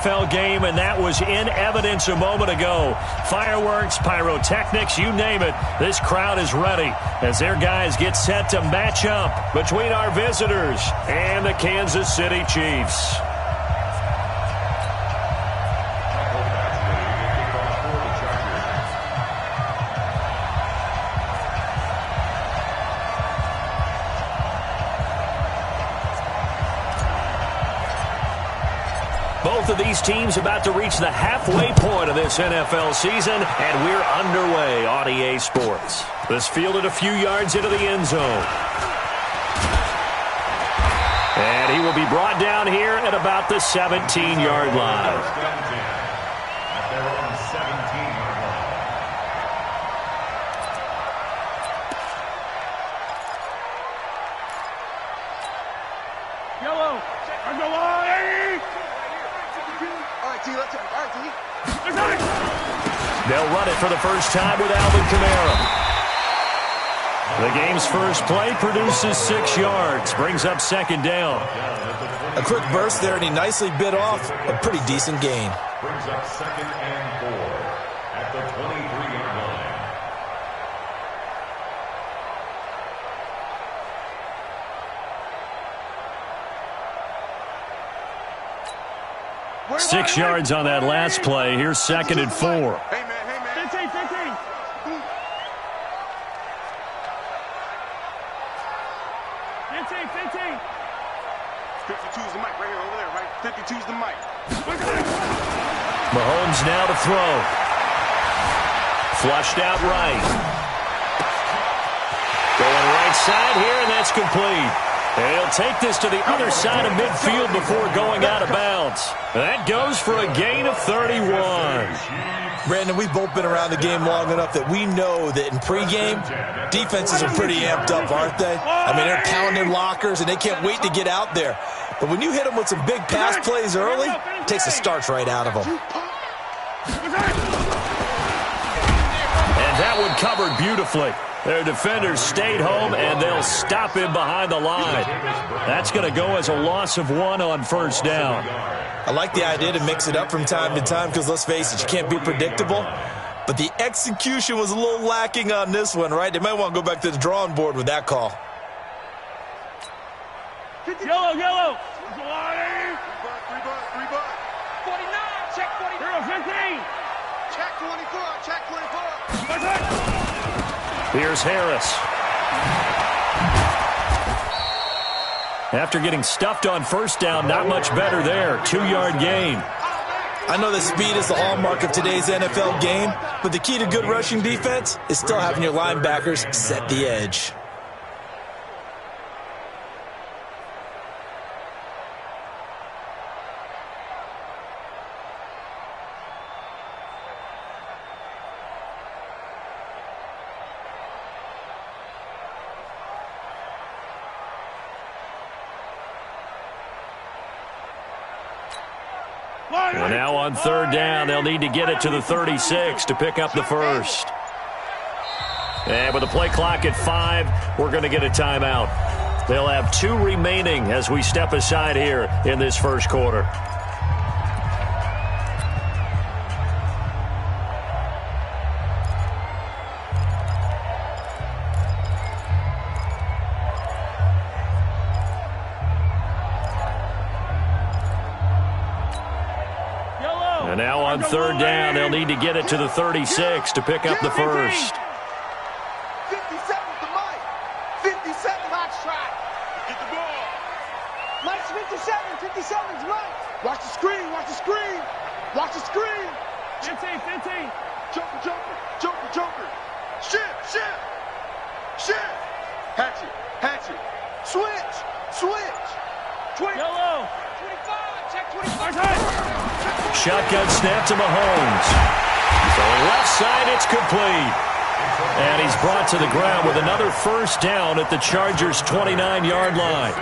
NFL game, and that was in evidence a moment ago. Fireworks, pyrotechnics, you name it. This crowd is ready as their guys get set to match up between our visitors and the Kansas City Chiefs. Both of these teams about to reach the halfway point of this NFL season, and we're underway on EA Sports. This fielded a few yards into the end zone. And he will be brought down here at about the 17-yard line. They'll run it for the first time with Alvin Kamara. The game's first play produces 6 yards, brings up second down. A quick burst there, and he nicely bit off a pretty decent gain. Brings up 2nd and 4 at the 23-yard line. 6 yards on that last play. Here's 2nd and 4. 52's the mic right here, over there, right? 52's the mic. Mahomes now to throw. Flushed out right. Going right side here, and that's complete. And he'll take this to the other side of midfield before going out of bounds. That goes for a gain of 31. Brandon, we've both been around the game long enough that we know that in pregame, defenses are pretty amped up, aren't they? I mean, they're pounding lockers, and they can't wait to get out there. But when you hit them with some big pass plays early, it takes the starch right out of them. And that one covered beautifully. Their defenders stayed home, and they'll stop him behind the line. That's going to go as a loss of 1 on first down. I like the idea to mix it up from time to time because, let's face it, you can't be predictable. But the execution was a little lacking on this one, right? They might want to go back to the drawing board with that call. Yellow. 3 butt. 49, check 44. 15. Check 24. Here's Harris. After getting stuffed on first down, not much better there. 2-yard gain. I know that speed is the hallmark of today's NFL game, but the key to good rushing defense is still having your linebackers set the edge. Well, now on third down, they'll need to get it to the 36 to pick up the first. And with the play clock at 5, we're going to get a timeout. They'll have 2 remaining as we step aside here in this first quarter. And now on third down, they'll need to get it to the 36 to pick up the first. 57's the mic. 57 hot shot. Get the ball. Mike's 57's Mike. Watch the screen. Watch the screen. 15. Joker. Shift. Hatchet. Switch. 20. Yellow. 25. Check 25. Shotgun snap to Mahomes. Going left side, it's complete. And he's brought to the ground with another first down at the Chargers' 29-yard line.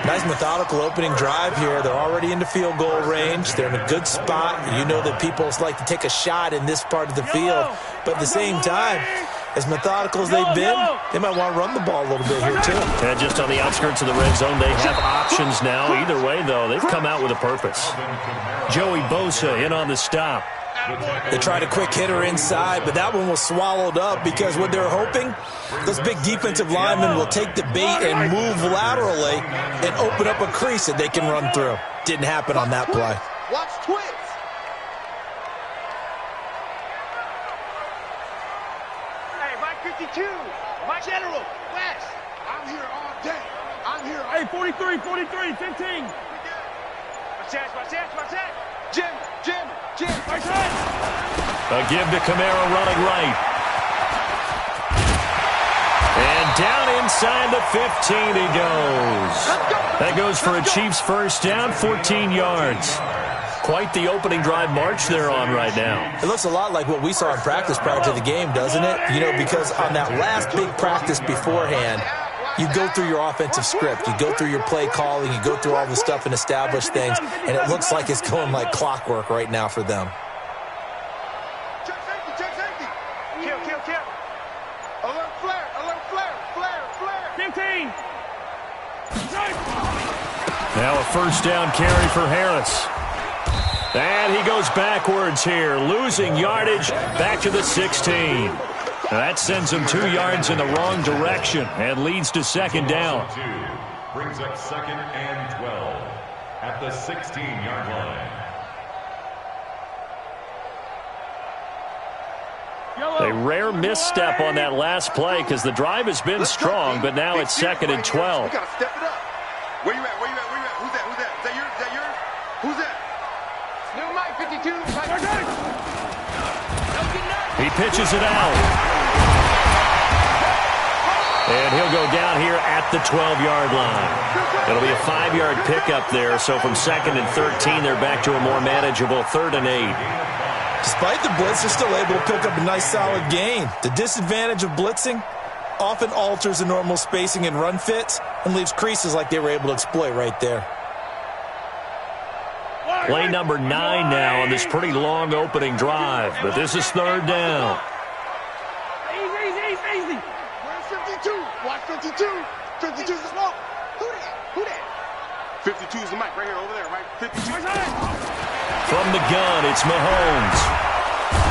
Nice methodical opening drive here. They're already into field goal range. They're in a good spot. You know that people like to take a shot in this part of the field. But at the same time, as methodical as they've been, they might want to run the ball a little bit here too. And just on the outskirts of the red zone, they have options now. Either way, though, they've come out with a purpose. Joey Bosa in on the stop. They tried a quick hitter inside, but that one was swallowed up because what they're hoping, those big defensive linemen will take the bait and move laterally and open up a crease that they can run through. Didn't happen on that play. Watch twins. Hey, Mike 52, my general, West. I'm here all day. I'm here. Hey, 43, 15. Watch that. Jim. Right side. A give to Kamara running right. And down inside the 15 he goes. That goes for a Chiefs first down, 14 yards. Quite the opening drive march they're on right now. It looks a lot like what we saw in practice prior to the game, doesn't it? You know, because on that last big practice beforehand, you go through your offensive script. You go through your play calling. You go through all the stuff and establish things. And it looks like it's going like clockwork right now for them. Check safety. Kill. Alert flare. 15. Now a first down carry for Harris. And he goes backwards here, losing yardage back to the 16. That sends him 2 yards in the wrong direction and leads to second down. Brings up 2nd and 12 at the 16-yard line. A rare misstep on that last play because the drive has been strong, but now it's 2nd and 12. We got to step it up. Where you at? Who's that? Is that yours? Who's that? New Mike 52. He pitches it out. And he'll go down here at the 12-yard line. It'll be a 5-yard pickup there, so from 2nd and 13, they're back to a more manageable 3rd and 8. Despite the blitz, they're still able to pick up a nice, solid gain. The disadvantage of blitzing often alters the normal spacing and run fits and leaves creases like they were able to exploit right there. Play number 9 now on this pretty long opening drive, but this is 3rd down. Easy. Where's 52? Watch 52. 52's the smoke. Who that? 52's the mic right here, over there, right? 52. From the gun, it's Mahomes.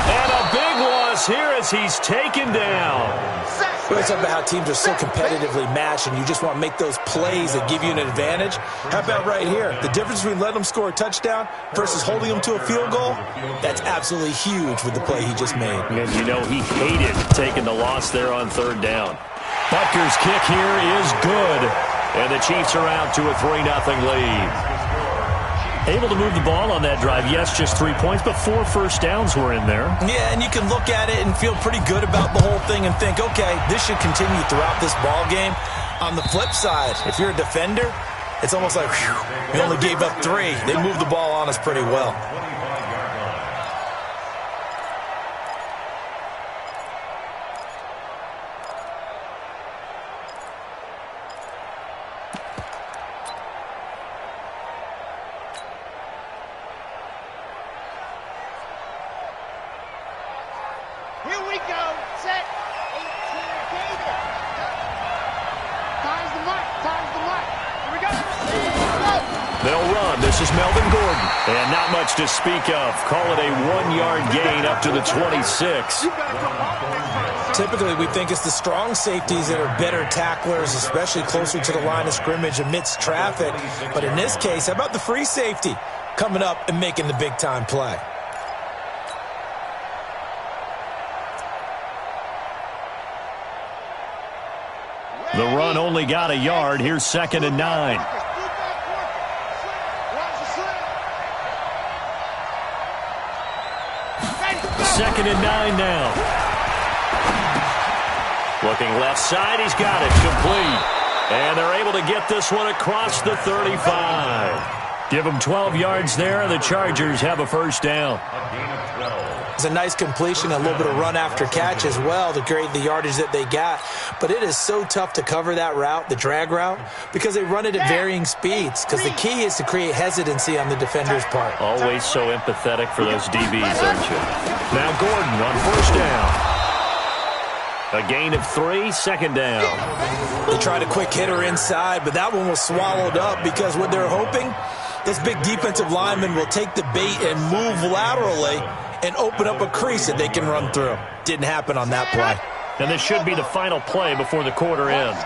And a big loss here as he's taken down. It's about how teams are so competitively matched and you just want to make those plays that give you an advantage. How about right here? The difference between letting them score a touchdown versus holding them to a field goal, that's absolutely huge with the play he just made. And you know he hated taking the loss there on 3rd down. Butker's kick here is good. And the Chiefs are out to a 3-0 lead. Able to move the ball on that drive. Yes, just 3 points, but 4 first downs were in there. Yeah, and you can look at it and feel pretty good about the whole thing and think, okay, this should continue throughout this ball game. On the flip side, if you're a defender, it's almost like, whew, we only gave up 3. They moved the ball on us pretty well. Here we go. Set. Time's the mic. Here we go. They'll run. This is Melvin Gordon. And not much to speak of. Call it a 1-yard gain up to the 26. Typically, we think it's the strong safeties that are better tacklers, especially closer to the line of scrimmage amidst traffic. But in this case, how about the free safety coming up and making the big-time play? The run only got a yard. Here's 2nd and 9. Second and 9 now. Looking left side. He's got it. Complete. And they're able to get this one across the 35. Give them 12 yards there. The Chargers have a first down. It's a nice completion, a little bit of run after catch as well to create the yardage that they got. But it is so tough to cover that route, the drag route, because they run it at varying speeds. Because the key is to create hesitancy on the defender's part. Always so empathetic for those DBs, aren't you? Now Gordon on first down. A gain of 3, second down. They tried a quick hitter inside, but that one was swallowed up because what they're hoping, this big defensive lineman will take the bait and move laterally and open up a crease that they can run through. Didn't happen on that play. And this should be the final play before the quarter ends.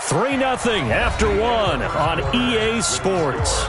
3-0 after 1 on EA Sports.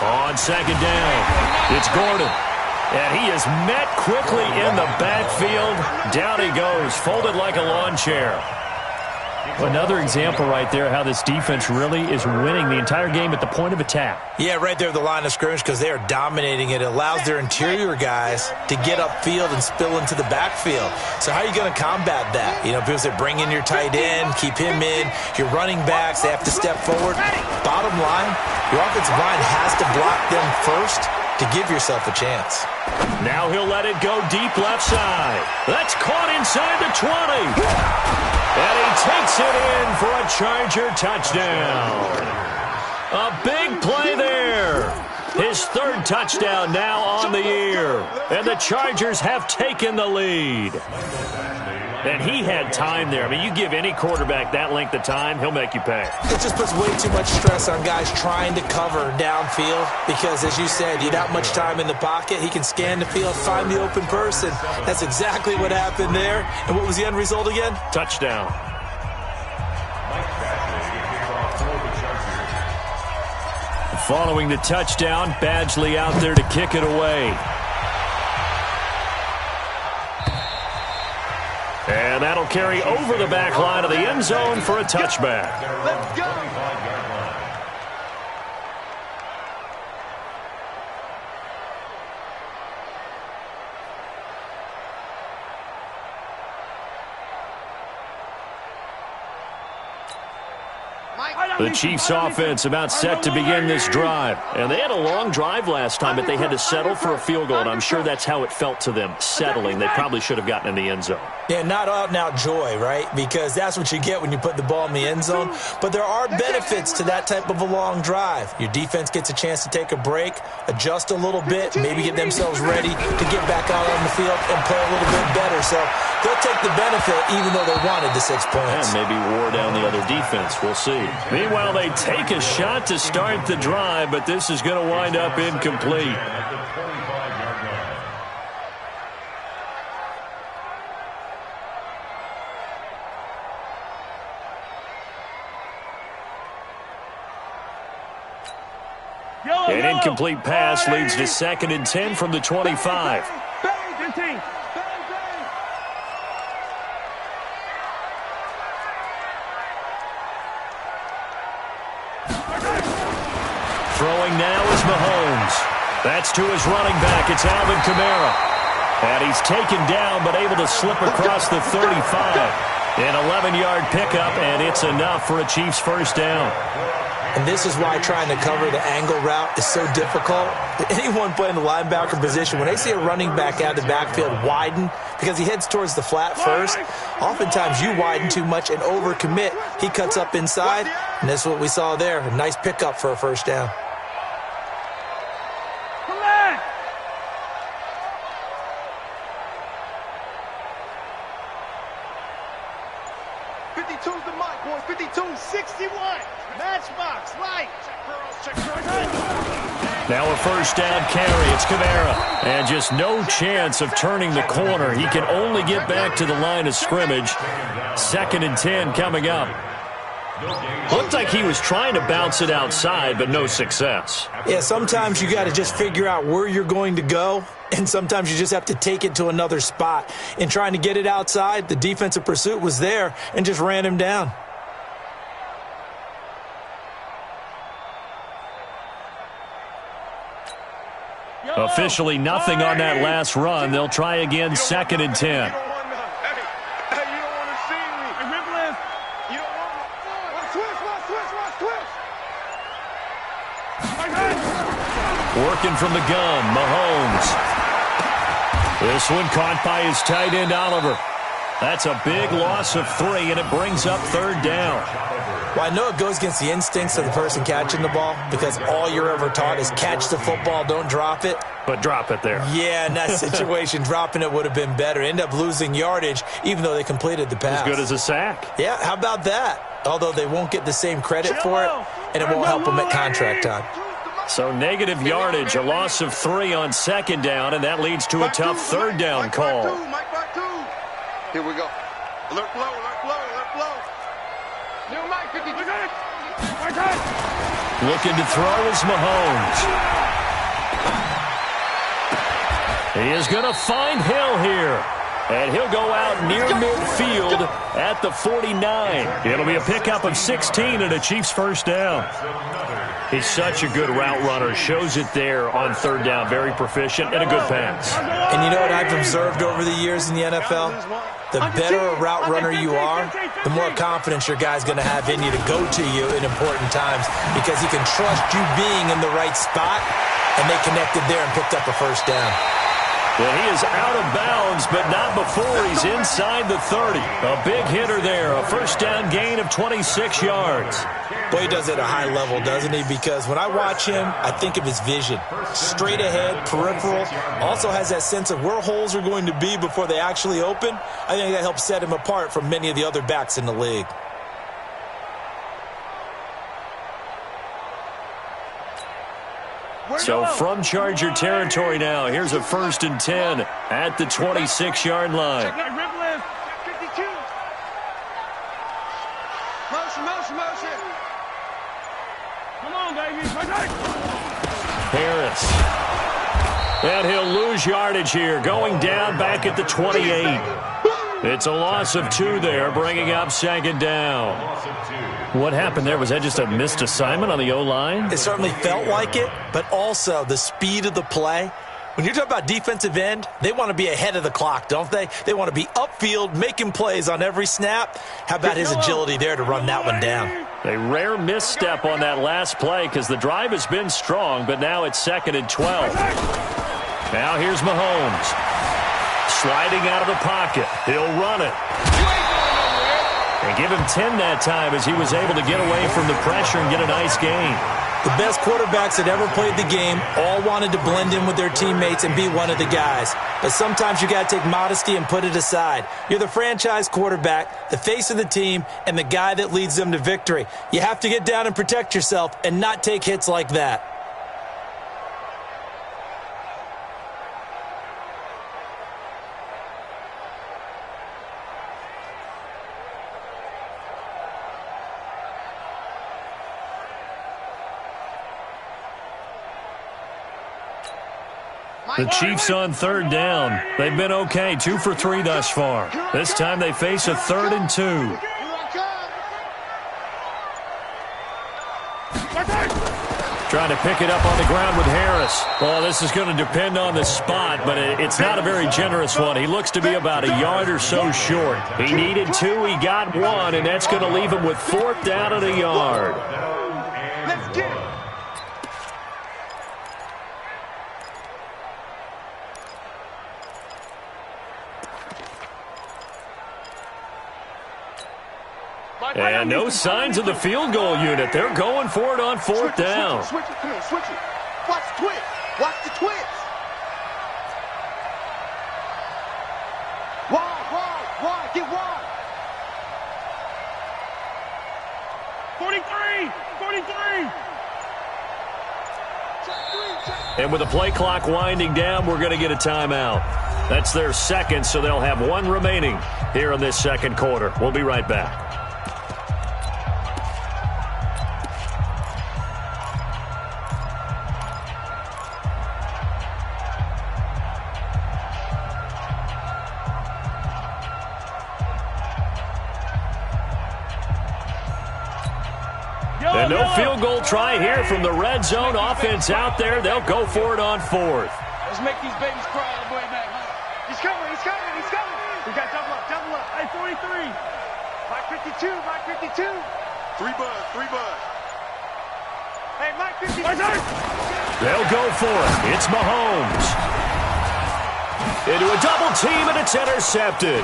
On second down, it's Gordon. And he is met quickly in the backfield. Down he goes, folded like a lawn chair. Another example right there how this defense really is winning the entire game at the point of attack. Yeah, right there at the line of scrimmage because they are dominating it. It allows their interior guys to get upfield and spill into the backfield. So how are you going to combat that? You know, because they bring in your tight end, keep him in. Your running backs, they have to step forward. Bottom line, your offensive line has to block them first to give yourself a chance. Now he'll let it go deep left side. That's caught inside the 20. And he takes it in for a Charger touchdown. A big play there. His third touchdown now on the year. And the Chargers have taken the lead. And he had time there. I mean, you give any quarterback that length of time, he'll make you pay. It just puts way too much stress on guys trying to cover downfield because, as you said, you got much time in the pocket. He can scan the field, find the open person. That's exactly what happened there. And what was the end result again? Touchdown. Following the touchdown, Badgley out there to kick it away. And that'll carry over the back line of the end zone for a touchback. Let's go. The Chiefs offense about set to begin this drive. And they had a long drive last time, but they had to settle for a field goal, and I'm sure that's how it felt to them, settling. They probably should have gotten in the end zone. Yeah, not out-and-out joy, right? Because that's what you get when you put the ball in the end zone. But there are benefits to that type of a long drive. Your defense gets a chance to take a break, adjust a little bit, maybe get themselves ready to get back out on the field and play a little bit better. So they'll take the benefit even though they wanted the 6 points. And maybe wore down the other defense. We'll see. Meanwhile, they take a shot to start the drive, but this is going to wind up incomplete. An incomplete pass leads to 2nd and 10 from the 25. Throwing now is Mahomes. That's to his running back. It's Alvin Kamara. And he's taken down but able to slip across the 35. An 11-yard pickup, and it's enough for a Chiefs first down. And this is why trying to cover the angle route is so difficult. Anyone playing the linebacker position, when they see a running back out of the backfield widen, because he heads towards the flat first, oftentimes you widen too much and overcommit. He cuts up inside, and that's what we saw there. A nice pickup for a first down. Now a first down carry. It's Kamara. And just no chance of turning the corner. He can only get back to the line of scrimmage. 2nd and 10 coming up. Looked like he was trying to bounce it outside, but no success. Yeah, sometimes you got to just figure out where you're going to go, and sometimes you just have to take it to another spot. In trying to get it outside, the defensive pursuit was there and just ran him down. Officially nothing on that last run. They'll try again, 2nd and 10. Working from the gun, Mahomes. This one caught by his tight end, Oliver. That's a big loss of 3, and it brings up 3rd down. Well, I know it goes against the instincts of the person catching the ball because all you're ever taught is catch the football, don't drop it. But drop it there. Yeah, in that situation, dropping it would have been better. End up losing yardage, even though they completed the pass. As good as a sack. Yeah, how about that? Although they won't get the same credit for it, and it won't help them at contract time. So negative yardage, a loss of 3 on 2nd down, and that leads to a tough 3rd down call. Here we go. Alert blow, alert blow, alert blow. New Mike 50. Looking to throw is Mahomes. He is going to find Hill here. And he'll go out near midfield at the 49. It'll be a pickup of 16 and a Chiefs 1st down. He's such a good route runner. Shows it there on 3rd down. Very proficient and a good pass. And you know what I've observed over the years in the NFL? The better a route runner you are, the more confidence your guy's going to have in you to go to you in important times because he can trust you being in the right spot, and they connected there and picked up a 1st down. Well, he is out of bounds, but not before he's inside the 30. A big hitter there, a 1st down gain of 26 yards. Boy, he does it at a high level, doesn't he? Because when I watch him, I think of his vision. Straight ahead, peripheral. Also has that sense of where holes are going to be before they actually open. I think that helps set him apart from many of the other backs in the league. So from Charger territory now, here's a 1st and 10 at the 26-yard line. Motion. Come on, baby. Harris. And he'll lose yardage here, going down back at the 28. It's a loss of 2 there, bringing up 2nd down. What happened there? Was that just a missed assignment on the O-line? It certainly felt like it, but also the speed of the play. When you're talking about defensive end, they want to be ahead of the clock, don't they? They want to be upfield, making plays on every snap. How about his agility there to run that one down? A rare misstep on that last play because the drive has been strong, but now it's 2nd and 12. Now here's Mahomes. Sliding out of the pocket. He'll run it. And give him 10 that time as he was able to get away from the pressure and get a nice gain. The best quarterbacks that ever played the game all wanted to blend in with their teammates and be one of the guys. But sometimes you got to take modesty and put it aside. You're the franchise quarterback, the face of the team, and the guy that leads them to victory. You have to get down and protect yourself and not take hits like that. The Chiefs on 3rd down. They've been okay, 2 for 3 thus far. This time they face a 3rd and 2. Trying to pick it up on the ground with Harris. Well, this is going to depend on the spot, but it's not a very generous one. He looks to be about a yard or so short. He needed 2, he got 1, and that's going to leave him with 4th down and a yard. Let's get it. And no signs of the field goal unit. They're going for it on 4th down. Switch it. Come on, switch it. Watch the twist. Watch the twist. Wide. Get wide. 43. And with the play clock winding down, we're going to get a timeout. That's their 2nd, so they'll have 1 remaining here in this 2nd quarter. We'll be right back. And no field goal try here from the red zone offense out there. They'll go for it on 4th. make these babies cry all the way back home. He's coming, he's coming, he's coming. We got double up, double up. Hey, 43. Mike 52, Mike 52. 3 bud, 3 bud. Hey, Mike 52. They'll go for it. It's Mahomes. Into a double team, and it's intercepted.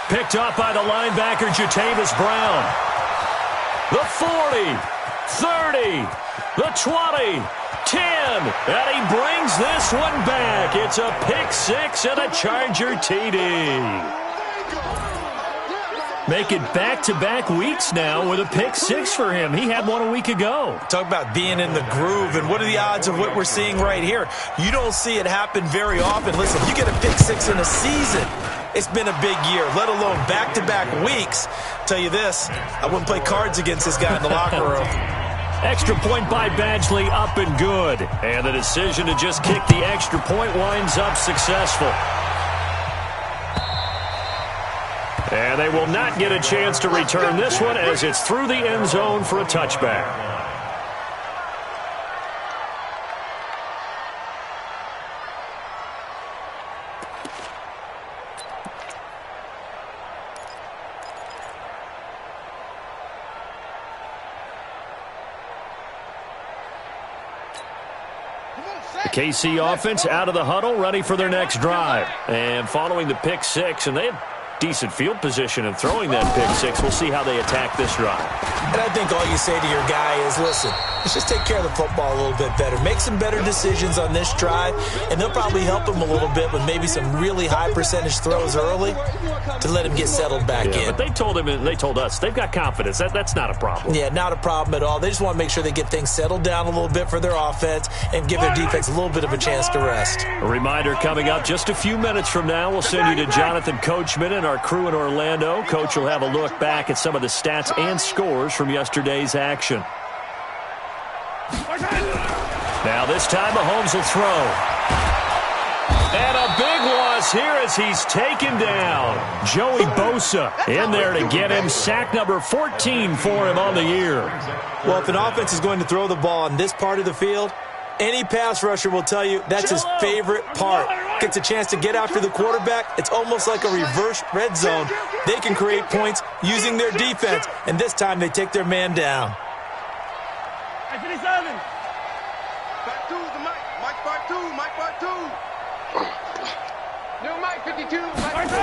Picked off by the linebacker, Jatavis Brown. The 40, 30, the 20, 10, and he brings this one back. It's a pick six and a Charger TD. Make it back-to-back weeks now with a pick six for him. He had one a week ago. Talk about being in the groove, and what are the odds of what we're seeing right here? You don't see it happen very often. Listen, you get a pick six in a season, it's been a big year, let alone back-to-back weeks. Tell you this, I wouldn't play cards against this guy in the locker room. Extra point by Badgley, up and good. And the decision to just kick the extra point winds up successful. And they will not get a chance to return this one as it's through the end zone for a touchback. The KC offense out of the huddle, ready for their next drive. And following the pick six, and they have decent field position in throwing that pick six. We'll see how they attack this drive. And I think all you say to your guy is, listen, let's just take care of the football a little bit better. Make some better decisions on this drive, and they'll probably help him a little bit with maybe some really high percentage throws early to let him get settled back in. But they told him, and they told us, they've got confidence. That's not a problem. Yeah, not a problem at all. They just want to make sure they get things settled down a little bit for their offense and give their defense a little bit of a chance to rest. A reminder coming up just a few minutes from now, we'll send you to Jonathan Coachman and our crew in Orlando. Coach will have a look back at some of the stats and scores from yesterday's action. Now this time Mahomes will throw. And a big loss here as he's taken down. Joey Bosa in there to get him. Sack number 14 for him on the year. Well, if an offense is going to throw the ball on this part of the field, any pass rusher will tell you that's his favorite part. Gets a chance to get after the quarterback. It's almost like a reverse red zone. They can create points using their defense, and this time they take their man down. Hey, 57. Part 2 is the Mike. Mike part 2. Mike part 2. New Mike 52. Mike 2.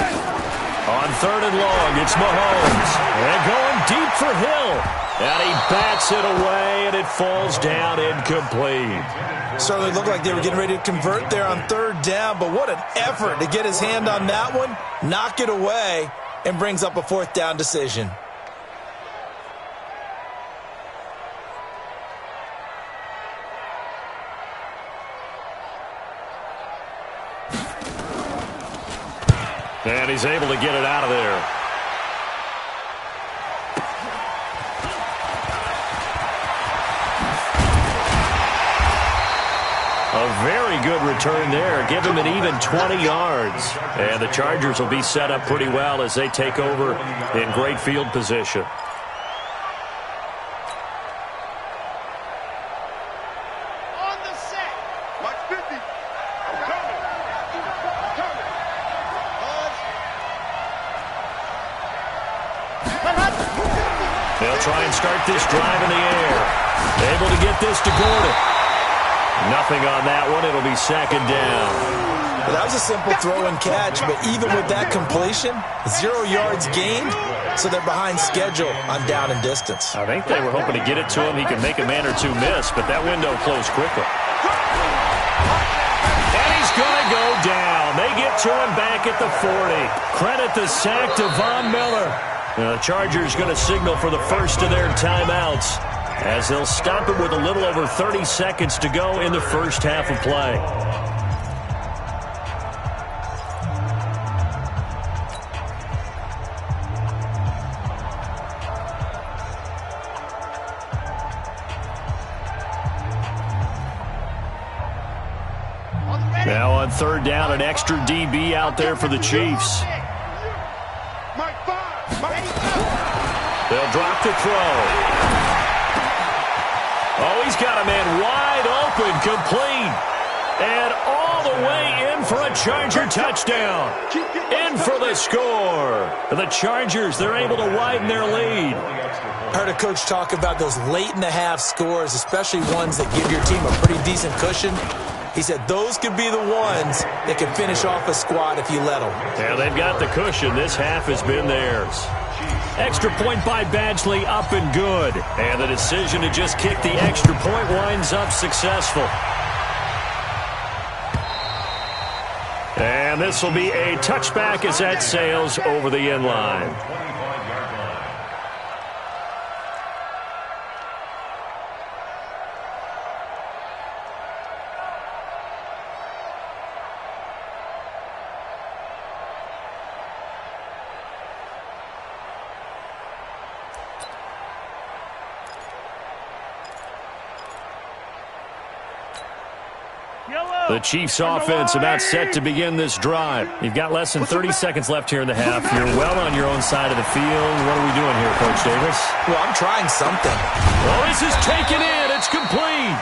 On third and long, it's Mahomes. And going deep for Hill. And he bats it away, and it falls down incomplete. Certainly looked like they were getting ready to convert there on third down, but what an effort to get his hand on that one, knock it away, and brings up a fourth down decision. And he's able to get it out of there. A very good return there. Give him an even 20 yards. And the Chargers will be set up pretty well as they take over in great field position. On the set. Mike 50. I'm coming. They'll try and start this drive in the air. Able to get this to Gordon. Nothing on that one. It'll be second down. Well, that was a simple throw and catch, but even with that completion, 0 yards gained, so they're behind schedule on down and distance. I think they were hoping to get it to him. He could make a man or two miss, but that window closed quickly. And he's going to go down. They get to him back at the 40. Credit the sack to Von Miller. The Chargers going to signal for the first of their timeouts, as they'll stop it with a little over 30 seconds to go in the first half of play. Now on third down, an extra DB out there for the Chiefs. They'll drop the throw. Oh, he's got a man wide open, complete. And all the way in for a Charger touchdown. In for the score. The Chargers, they're able to widen their lead. I heard a coach talk about those late-in-the-half scores, especially ones that give your team a pretty decent cushion. He said those could be the ones that can finish off a squad if you let them. Yeah, they've got the cushion. This half has been theirs. Extra point by Badgley, up and good. And the decision to just kick the extra point winds up successful. And this will be a touchback as that sails over the end line. The Chiefs offense about set to begin this drive. You've got less than 30 seconds left here in the half. You're well on your own side of the field. What are we doing here, Coach Davis? Well, I'm trying something. Well, this is taken in. It's complete.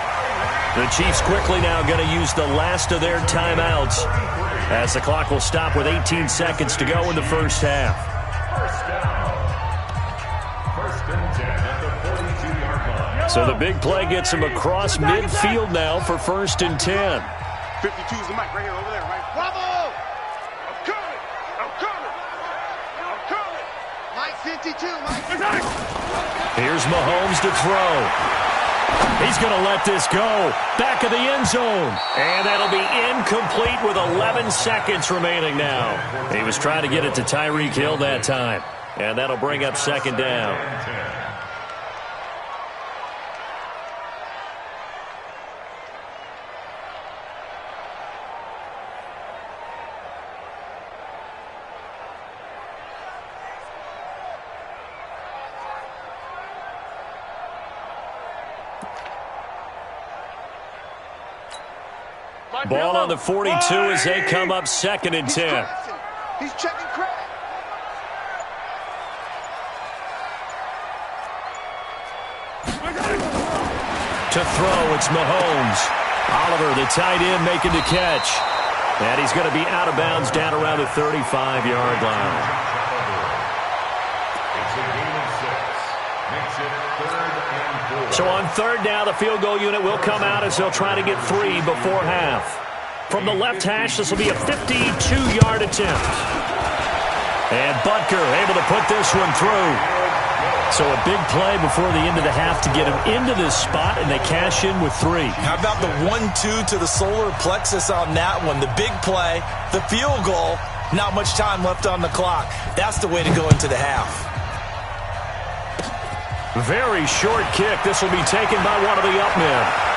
The Chiefs quickly now going to use the last of their timeouts as the clock will stop with 18 seconds to go in the first half. So the big play gets him across midfield now for 1st and 10. 52 is the mic right here, over there, right? Bravo! I'm coming! I'm coming! I'm coming! Mike 52, Mike. Here's Mahomes to throw. He's going to let this go. Back of the end zone. And that'll be incomplete with 11 seconds remaining now. He was trying to get it to Tyreek Hill that time. And that'll bring up 2nd down. Ball on the 42 as they come up 2nd and 10. He's checking crack. To throw, it's Mahomes. Oliver, the tight end, making the catch. And he's going to be out of bounds down around the 35-yard line. So on 3rd down, the field goal unit will come out as they'll try to get 3 before half. From the left hash, this will be a 52-yard attempt. And Butker able to put this one through. So a big play before the end of the half to get him into this spot, and they cash in with 3. How about the 1-2 to the solar plexus on that one? The big play, the field goal, not much time left on the clock. That's the way to go into the half. Very short kick. This will be taken by one of the up men.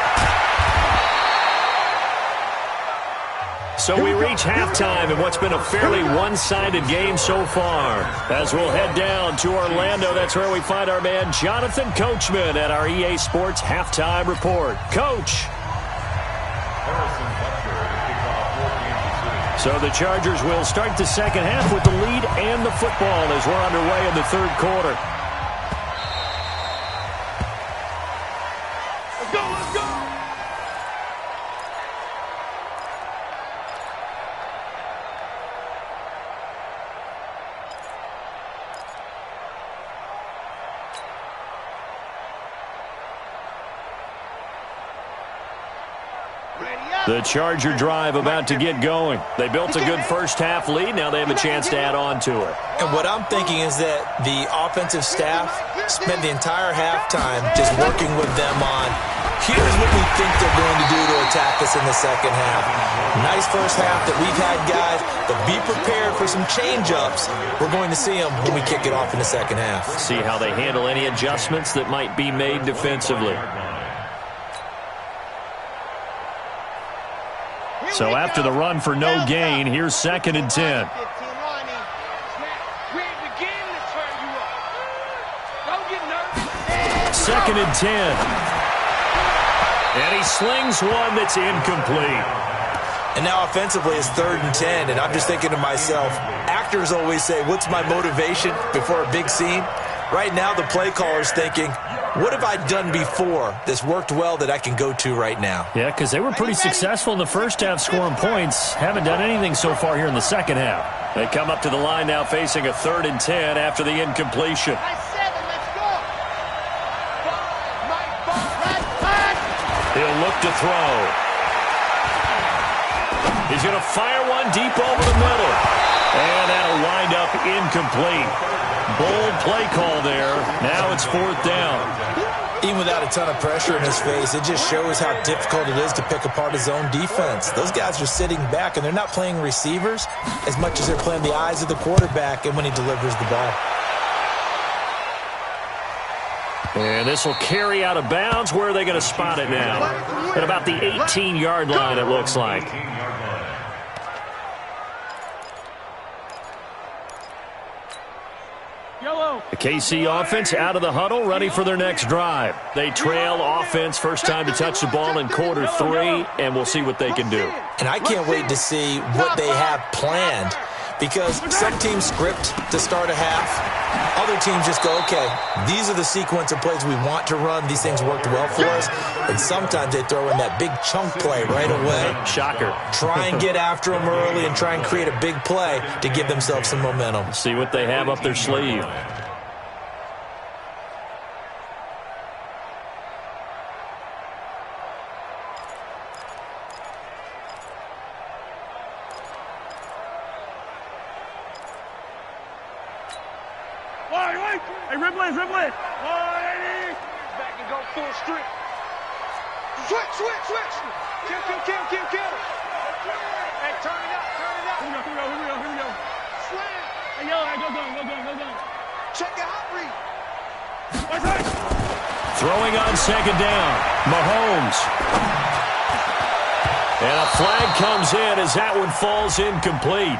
So we reach halftime in what's been a fairly one-sided game so far. As we'll head down to Orlando, that's where we find our man Jonathan Coachman at our EA Sports Halftime Report. Coach. So the Chargers will start the second half with the lead and the football as we're underway in the 3rd quarter. The Charger drive about to get going. They built a good first half lead. Now they have a chance to add on to it. And what I'm thinking is that the offensive staff spent the entire halftime just working with them on, here's what we think they're going to do to attack us in the second half. Nice first half that we've had, guys, but be prepared for some change-ups. We're going to see them when we kick it off in the second half. See how they handle any adjustments that might be made defensively. So after the run for no gain, here's 2nd and 10. 2nd and 10. And he slings one that's incomplete. And now offensively it's 3rd and 10, and I'm just thinking to myself, actors always say, what's my motivation before a big scene? Right now the play caller's thinking, What have I done before that's worked well that I can go to right now? Yeah, because they were pretty successful in the first half scoring points. Haven't done anything so far here in the second half. They come up to the line now facing a 3rd and 10 after the incompletion. He'll look to throw. He's going to fire one deep over the middle. And that'll wind up incomplete. Bold play call there. Now it's 4th down. Even without a ton of pressure in his face, it just shows how difficult it is to pick apart his own defense. Those guys are sitting back, and they're not playing receivers as much as they're playing the eyes of the quarterback and when he delivers the ball. And this will carry out of bounds. Where are they going to spot it now? At about the 18-yard line, it looks like. The KC offense out of the huddle, ready for their next drive. They trail offense, first time to touch the ball in quarter 3, and we'll see what they can do. And I can't wait to see what they have planned, because some teams script to start a half. Other teams just go, okay, these are the sequence of plays we want to run. These things worked well for us. And sometimes they throw in that big chunk play right away. Shocker. Try and get after them early and try and create a big play to give themselves some momentum. See what they have up their sleeve. Hey, Ripley. 180. Back and go full street. Switch. Kill. Hey, turn it up. Here we go. Slam. Hey, go. Check it out, read. Throwing on 2nd down. Mahomes. And a flag comes in as that one falls incomplete.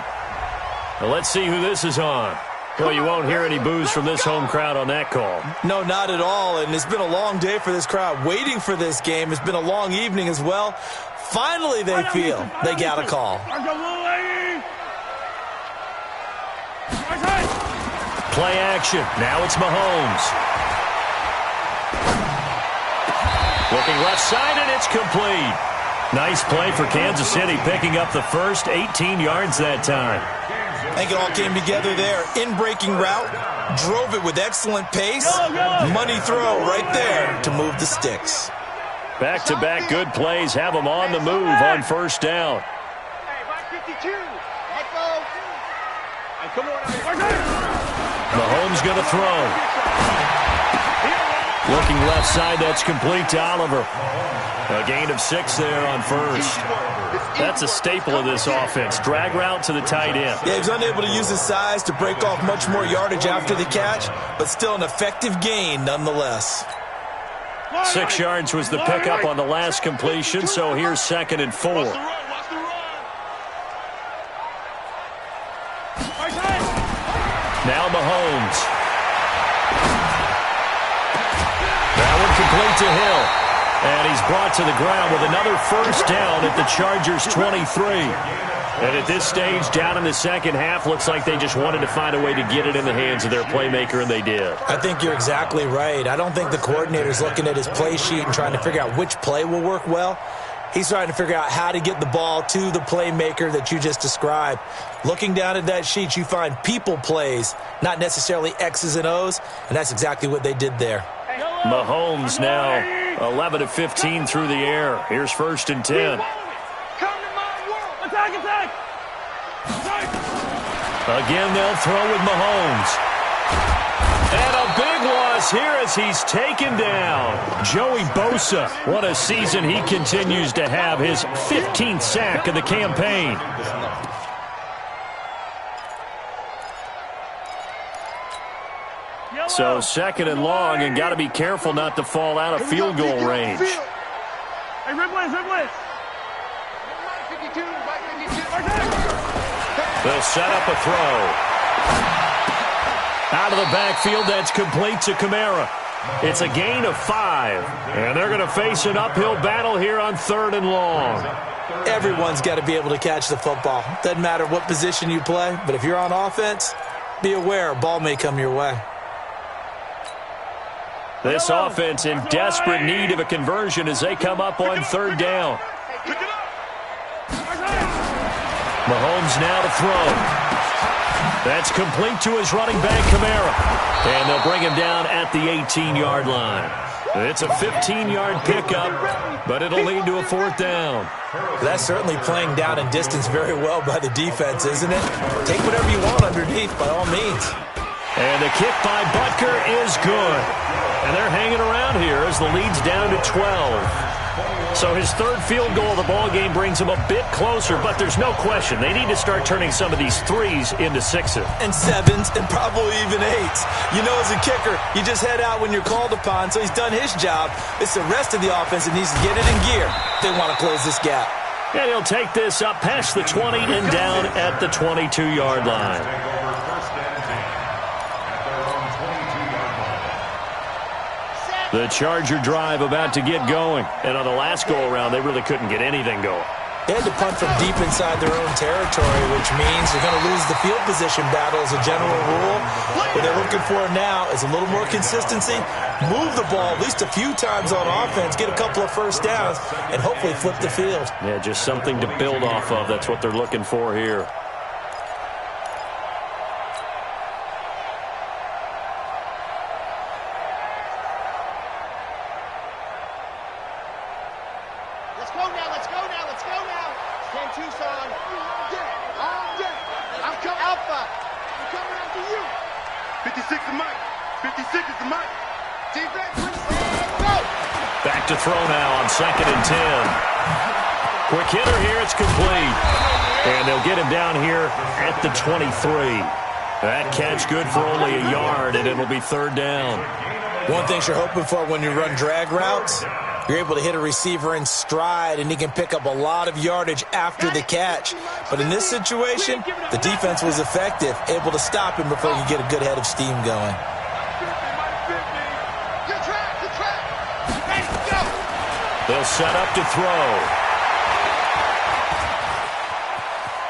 Now let's see who this is on. Well, you won't hear any boos from this home crowd on that call. No, not at all. And it's been a long day for this crowd waiting for this game. It's been a long evening as well. Finally, they feel they got a call. Play action. Now it's Mahomes. Looking left side, and it's complete. Nice play for Kansas City, picking up the first 18 yards that time. I think it all came together there. In-breaking route, drove it with excellent pace. Money throw right there to move the sticks. Back-to-back good plays have them on the move on 1st down. Mahomes going to throw. Looking left side, that's complete to Oliver. A gain of 6 there on 1st. That's a staple of this offense. Drag route to the tight end. Yeah, he was unable to use his size to break off much more yardage after the catch, but still an effective gain nonetheless. 6 yards was the pickup on the last completion, so here's 2nd and 4. Now Mahomes. That one complete to Hill. And he's brought to the ground with another 1st down at the Chargers' 23. And at this stage, down in the second half, looks like they just wanted to find a way to get it in the hands of their playmaker, and they did. I think you're exactly right. I don't think the coordinator's looking at his play sheet and trying to figure out which play will work well. He's trying to figure out how to get the ball to the playmaker that you just described. Looking down at that sheet, you find people plays, not necessarily X's and O's, and that's exactly what they did there. Mahomes now 11 of 15 through the air. Here's 1st and 10. Attack! Again, they'll throw with Mahomes. And a big loss here as he's taken down. Joey Bosa, what a season he continues to have. His 15th sack of the campaign. So 2nd and long, and got to be careful not to fall out of field goal range. Hey, Ripley. They'll set up a throw. Out of the backfield, that's complete to Kamara. It's a gain of 5, and they're going to face an uphill battle here on 3rd and long. Everyone's got to be able to catch the football. Doesn't matter what position you play, but if you're on offense, be aware a ball may come your way. This offense in desperate need of a conversion as they come up on third down. Mahomes now to throw. That's complete to his running back, Kamara. And they'll bring him down at the 18-yard line. It's a 15-yard pickup, but it'll lead to a fourth down. That's certainly playing down and distance very well by the defense, isn't it? Take whatever you want underneath, by all means. And the kick by Butker is good. And they're hanging around here as the lead's down to 12. So his third field goal of the ball game brings him a bit closer, but there's no question they need to start turning some of these threes into sixes. And sevens, and probably even eights. You know, as a kicker, you just head out when you're called upon, so he's done his job. It's the rest of the offense that needs to get it in gear if they want to close this gap. And he'll take this up past the 20 and down at the 22-yard line. The Charger drive about to get going. And on the last go-around, they really couldn't get anything going. They had to punt from deep inside their own territory, which means they're going to lose the field position battle as a general rule. What they're looking for now is a little more consistency, move the ball at least a few times on offense, get a couple of first downs, and hopefully flip the field. Yeah, just something to build off of. That's what they're looking for here. Back to throw now on 2nd and 10. Quick hitter here, it's complete. And they'll get him down here at the 23. That catch good for only a yard, and it'll be third down. One thing you're hoping for when you run drag routes, you're able to hit a receiver in stride, and he can pick up a lot of yardage after the catch. But in this situation, the defense was effective, able to stop him before you get a good head of steam going. They'll set up to throw.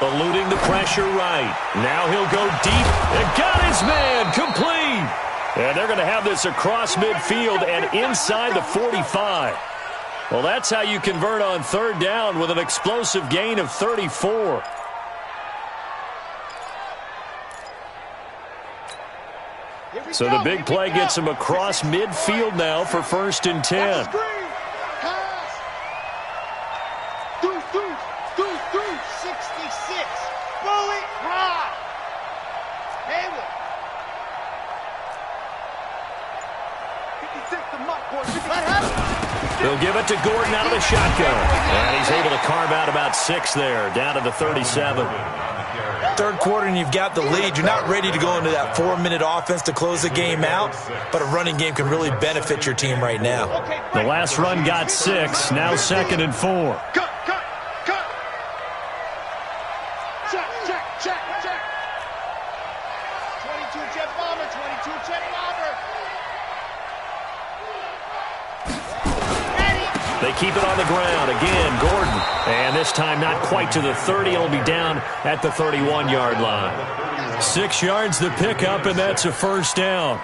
Eluding the pressure right. Now he'll go deep and got his man complete. And they're going to have this across midfield and inside the 45. Well, that's how you convert on third down with an explosive gain of 34. So the big play gets him across midfield now for 1st and 10. They'll give it to Gordon out of the shotgun. And he's able to carve out about 6 there, down to the 37. Third quarter and you've got the lead. You're not ready to go into that 4-minute offense to close the game out, but a running game can really benefit your team right now. The last run got 6, now 2nd and 4. Check. 22 jet bomber, 22 jet bomber. They keep it on the ground. Again, Gordon. And this time not quite to the 30. He'll be down at the 31-yard line. 6 yards the pickup, and that's a first down.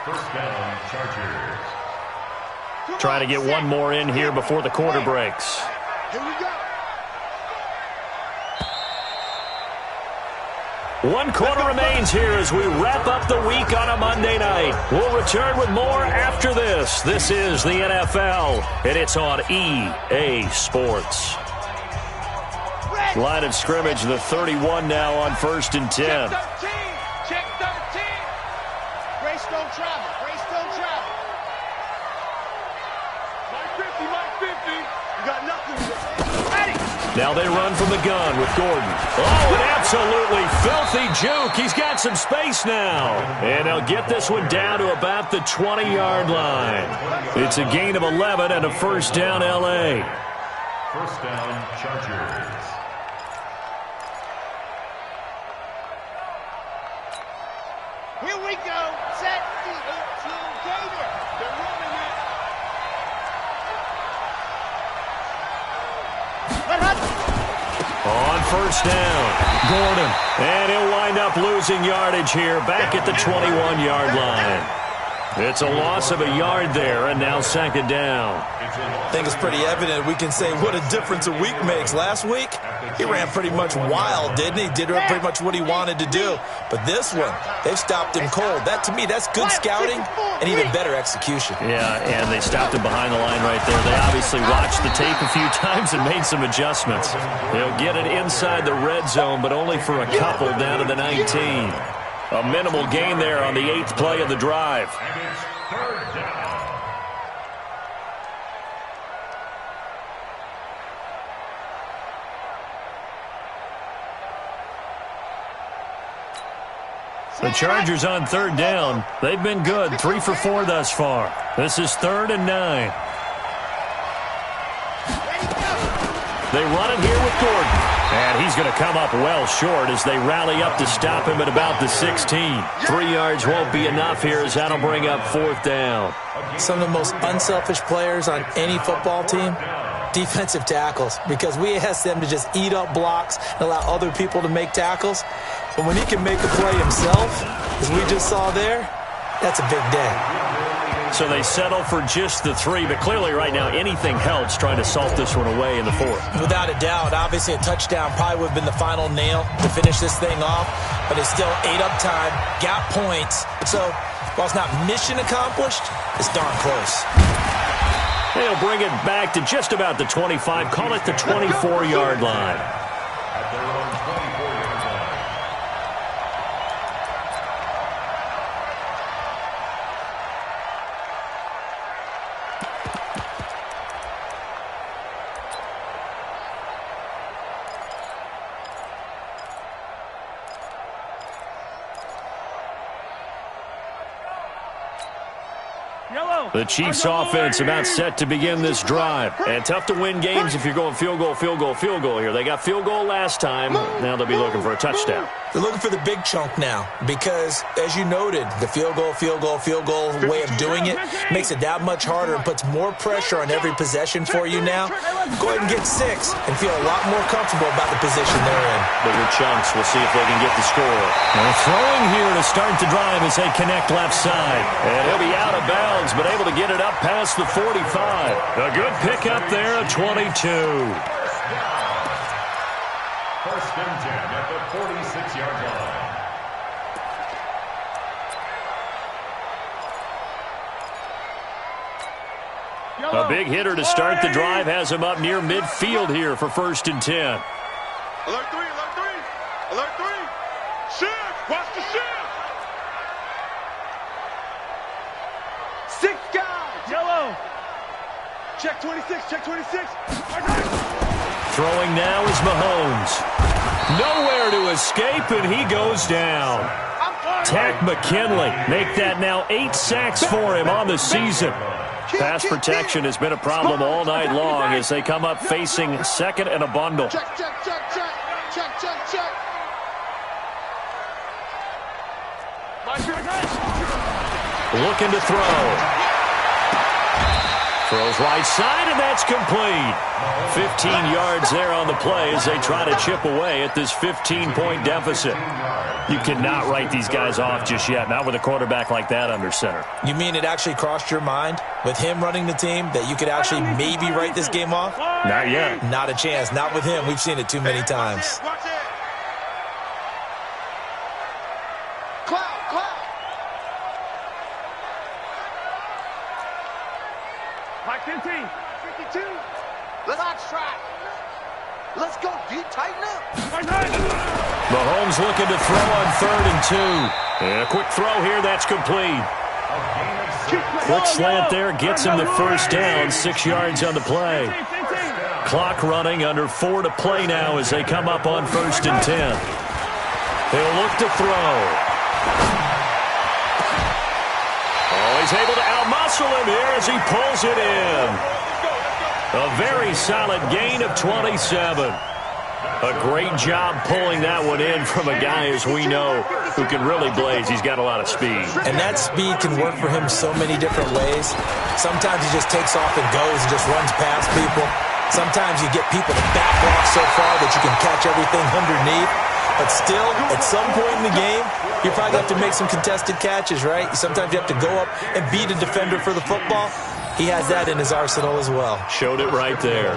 Try to get one more in here before the quarter breaks. Here we go. 1 quarter remains here as we wrap up the week on a Monday night. We'll return with more after this. This is the NFL, and it's on EA Sports. Line of scrimmage, the 31 now on 1st and 10. Check 13. Check 13. Grace don't travel. Grace don't travel. Mike 50, Mike 50. You got nothing. Ready. Now they run from the gun with Gordon. Oh, an absolutely filthy juke. He's got some space now. And they'll get this one down to about the 20-yard line. It's a gain of 11 and a first down, L.A. First down, Chargers. Here we go. Set the 18 Gator. They're running it. On first down, Gordon. And he'll wind up losing yardage here back at the 21-yard line. It's a loss of a yard there, and now second down. I think it's pretty evident we can say what a difference a week makes. Last week, he ran pretty much wild, didn't he? Did pretty much what he wanted to do. But this one, they've stopped him cold. That, to me, that's good scouting and even better execution. Yeah, and they stopped him behind the line right there. They obviously watched the tape a few times and made some adjustments. They'll get it inside the red zone, but only for a couple down to the 19. A minimal gain there on the 8th play of the drive. And it's third down. The Chargers on third down. They've been good, 3 for 4 thus far. This is 3rd and 9. They run it here with Gordon. And he's going to come up well short as they rally up to stop him at about the 16. 3 yards won't be enough here as that'll bring up 4th down. Some of the most unselfish players on any football team, defensive tackles, because we ask them to just eat up blocks and allow other people to make tackles. But when he can make a play himself, as we just saw there, that's a big day. So they settle for just the 3, but clearly right now anything helps trying to salt this one away in the 4th. Without a doubt, obviously a touchdown probably would have been the final nail to finish this thing off, but it's still ate up time, got points. So while it's not mission accomplished, it's darn close. They'll bring it back to just about the 25, call it the 24-yard line. At their own 24-yard line. The Chiefs offense about set to begin this drive. And tough to win games if you're going field goal, field goal, field goal here. They got field goal last time. Now they'll be looking for a touchdown. They're looking for the big chunk now because, as you noted, the field goal way of doing it makes it that much harder and puts more pressure on every possession for you now. Go ahead and get 6 and feel a lot more comfortable about the position they're in. Bigger chunks. We'll see if they can get the score. They're throwing here to start the drive as they connect left side. And he'll be out of bounds, but able to get it up past the 45. A good pickup there at 22. First and 10 at the 46-yard line. A big hitter to start the drive has him up near midfield here for 1st and 10. Alert 3, alert 3, alert 3. Shift, watch the shift. 6 guys. Yellow. Check 26, check 26. Throwing now is Mahomes. Nowhere to escape, and he goes down. Tack McKinley make that now 8 sacks for him on the season. Pass protection has been a problem all night long as they come up facing 2nd and a bundle. Check, check, check, check, check, check, check. Looking to throw. Throws right side, and that's complete. 15 yards there on the play as they try to chip away at this 15-point deficit. You cannot write these guys off just yet, not with a quarterback like that under center. You mean it actually crossed your mind with him running the team that you could actually maybe write this game off? Not yet. Not a chance. Not with him. We've seen it too many times. Watch it. Cloud, cloud. Mike 15, 52. Let's try. Let's go, D. Tighten up. Mahomes looking to throw on 3rd and 2. And a quick throw here, that's complete. Quick slant there gets him the first down, 6 yards on the play. Clock running, under 4 to play now as they come up on 1st and 10. They'll look to throw. Oh, he's able to outmuscle him here as he pulls it in. A very solid gain of 27. A great job pulling that one in from a guy, as we know, who can really blaze. He's got a lot of speed. And that speed can work for him so many different ways. Sometimes he just takes off and goes and just runs past people. Sometimes you get people to back off so far that you can catch everything underneath. But still, at some point in the game, you probably have to make some contested catches, right? Sometimes you have to go up and beat a defender for the football. He has that in his arsenal as well. Showed it right there.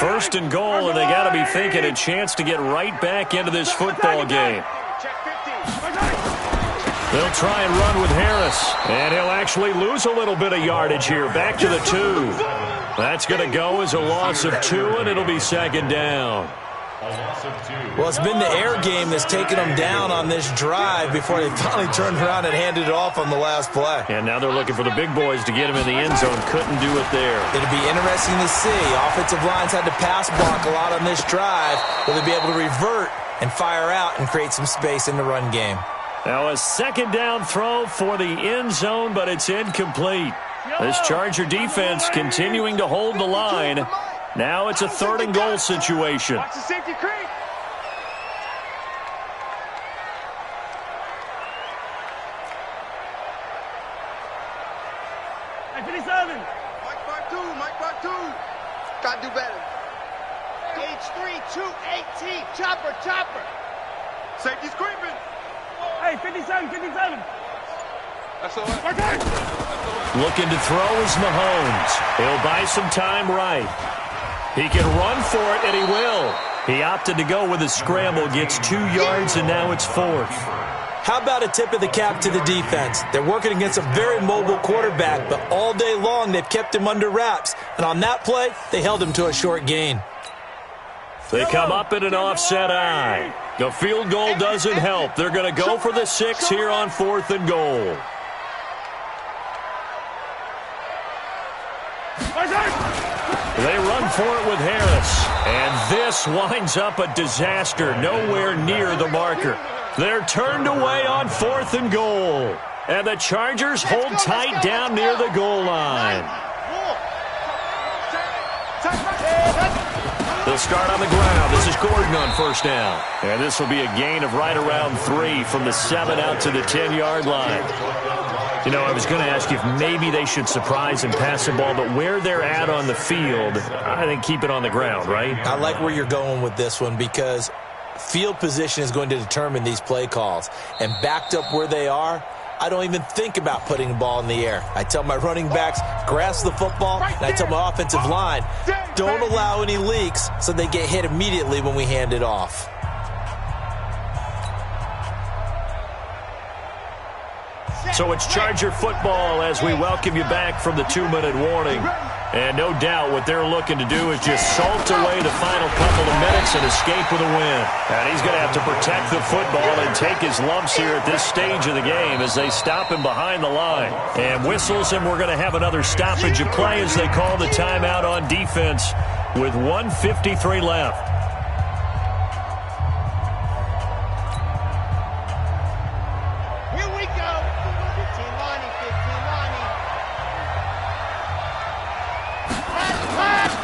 First and goal, and they got to be thinking a chance to get right back into this football game. They'll try and run with Harris, and he'll actually lose a little bit of yardage here. Back to the 2. That's going to go as a loss of 2, and it'll be second down. Well, it's been the air game that's taken them down on this drive before they finally turned around and handed it off on the last play. And now they're looking for the big boys to get him in the end zone. Couldn't do it there. It'll be interesting to see. Offensive lines had to pass block a lot on this drive. Will they be able to revert and fire out and create some space in the run game? Now a second down throw for the end zone, but it's incomplete. This Charger defense continuing to hold the line. Now it's a 3rd and goal situation. Watch the safety creep. Hey, 57. Mike Mark 2. Gotta do better. H3, 218. Chopper. Safety's creeping. Hey, 57. That's all right. Looking to throw is Mahomes. He'll buy some time right. He can run for it, and he will. He opted to go with a scramble, gets 2 yards, and now it's 4th. How about a tip of the cap to the defense? They're working against a very mobile quarterback, but all day long they've kept him under wraps. And on that play, they held him to a short gain. They come up in an offset eye. The field goal doesn't help. They're going to go for the 6 here on 4th and goal. They run for it with Harris. And this winds up a disaster. Nowhere near the marker. They're turned away on 4th and goal. And the Chargers hold tight down near the goal line. They'll start on the ground. This is Gordon on first down. And this will be a gain of right around 3 from the 7 out to the 10-yard line. You know, I was going to ask you if maybe they should surprise and pass the ball, but where they're at on the field, I think keep it on the ground, right? I like where you're going with this one because field position is going to determine these play calls. And backed up where they are, I don't even think about putting the ball in the air. I tell my running backs, grasp the football, and I tell my offensive line, don't allow any leaks so they get hit immediately when we hand it off. So it's Charger football as we welcome you back from the 2-minute warning. And no doubt what they're looking to do is just salt away the final couple of minutes and escape with a win. And he's going to have to protect the football and take his lumps here at this stage of the game as they stop him behind the line. And whistles, and we're going to have another stoppage of play as they call the timeout on defense with 1:53 left.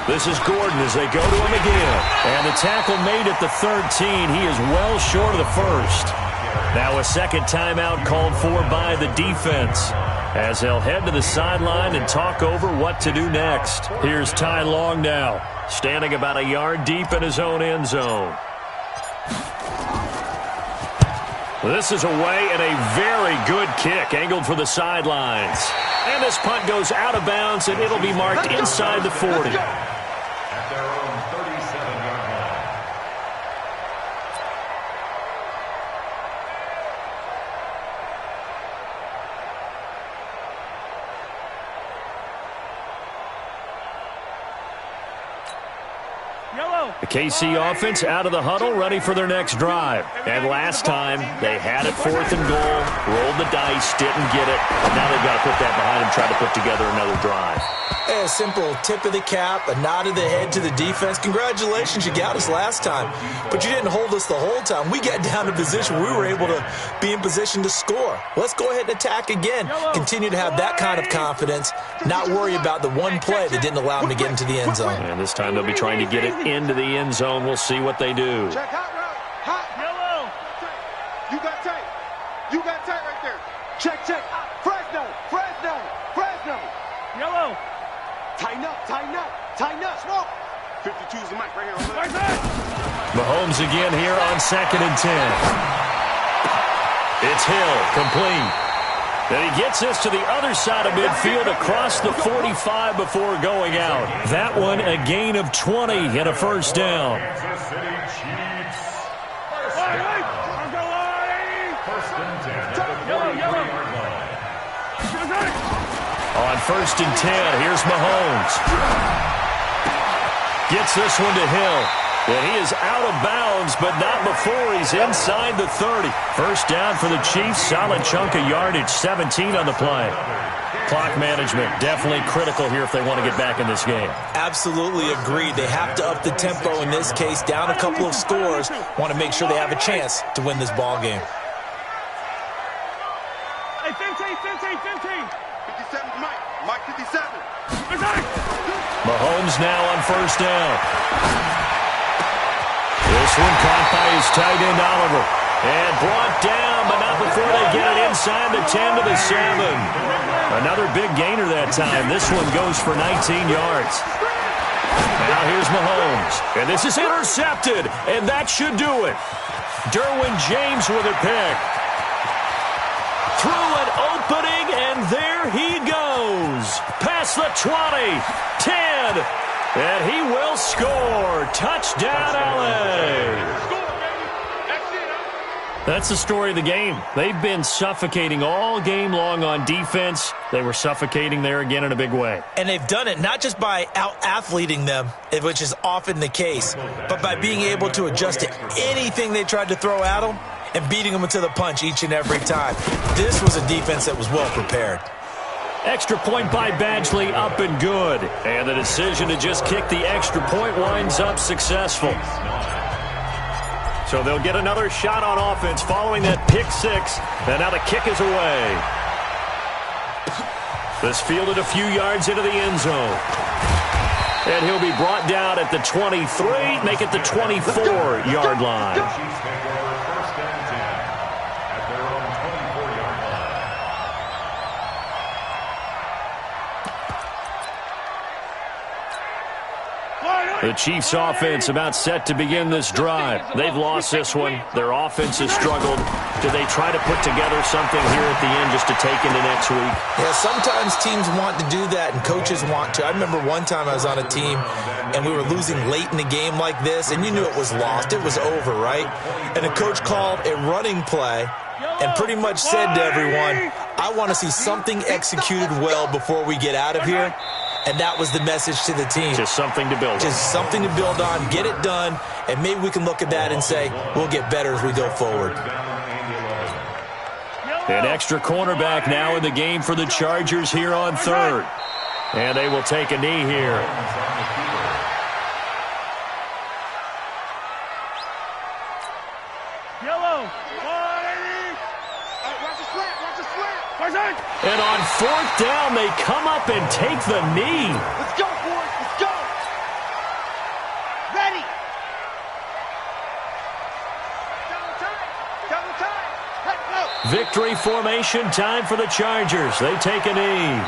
This is Gordon as they go to him again. And the tackle made at the 13. He is well short of the first. Now a second timeout called for by the defense as they'll head to the sideline and talk over what to do next. Here's Ty Long now, standing about a yard deep in his own end zone. This is away and a very good kick angled for the sidelines. And this punt goes out of bounds, and it'll be marked inside the 40. At their own 37-yard line. The KC offense out of the huddle, ready for their next drive. And last time, they had it 4th and goal, rolled the dice, didn't get it. Now they've got to put that behind them, try to put together another drive. A simple tip of the cap, a nod of the head to the defense. Congratulations, you got us last time. But you didn't hold us the whole time. We got down to position. We were able to be in position to score. Let's go ahead and attack again. Continue to have that kind of confidence, not worry about the one play that didn't allow them to get into the end zone. And this time they'll be trying to get it into the end zone. We'll see what they do. Check hot route. Hot. Yellow. You got tight. You got tight right there. Check. Fresno. Yellow. Tighten up, tighten up, tighten up. Smoke. 52's the mic right here. Mahomes again here on 2nd and 10. It's Hill, complete. And he gets this to the other side of midfield across the 45 before going out. That one a gain of 20 and a first down. Kansas City Chiefs. First and 10 at the 43-yard line. On 1st and 10, here's Mahomes. Gets this one to Hill. And he is out of bounds, but not before he's inside the 30. First down for the Chiefs. Solid chunk of yardage, 17 on the play. Clock management, definitely critical here if they want to get back in this game. Absolutely agreed. They have to up the tempo in this case, down a couple of scores. Want to make sure they have a chance to win this ball game. Hey, 15. 57, Mike 57. Mahomes now on first down. This one caught by his tight end, Oliver. And brought down, but not before they get it inside the 10 to the 7. Another big gainer that time. This one goes for 19 yards. Now here's Mahomes. And this is intercepted, and that should do it. Derwin James with a pick. Through an opening, and there he goes. Past the 20, 10, and he will score. Touchdown, LA. That's the story of the game. They've been suffocating all game long on defense. They were suffocating there again in a big way. And they've done it not just by out-athleting them, which is often the case, but by being able to adjust to anything they tried to throw at them and beating them to the punch each and every time. This was a defense that was well prepared. Extra point by Badgley, up and good. And the decision to just kick the extra point winds up successful. So they'll get another shot on offense following that pick six. And now the kick is away. This fielded a few yards into the end zone. And he'll be brought down at the 23, make it the 24-yard line. The Chiefs offense about set to begin this drive. They've lost this one. Their offense has struggled. Do they try to put together something here at the end just to take into next week? Yeah, sometimes teams want to do that and coaches want to. I remember one time I was on a team and we were losing late in the game like this, and you knew it was lost. It was over, right? And the coach called a running play and pretty much said to everyone, I want to see something executed well before we get out of here. And that was the message to the team. Just something to build on. Just something to build on, get it done, and maybe we can look at that and say, we'll get better as we go forward. An extra cornerback now in the game for the Chargers here on third. And they will take a knee here. Yellow. And on fourth down, they come up and take the knee. Let's go, boys. Let's go. Ready. Double time. Let's go. Victory formation time for the Chargers. They take a knee.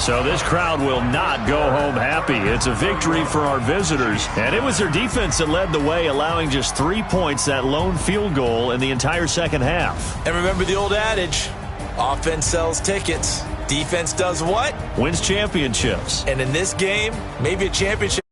So this crowd will not go home happy. It's a victory for our visitors. And it was their defense that led the way, allowing just 3 points, that lone field goal in the entire second half. And remember the old adage, offense sells tickets. Defense does what? Wins championships. And in this game, maybe a championship.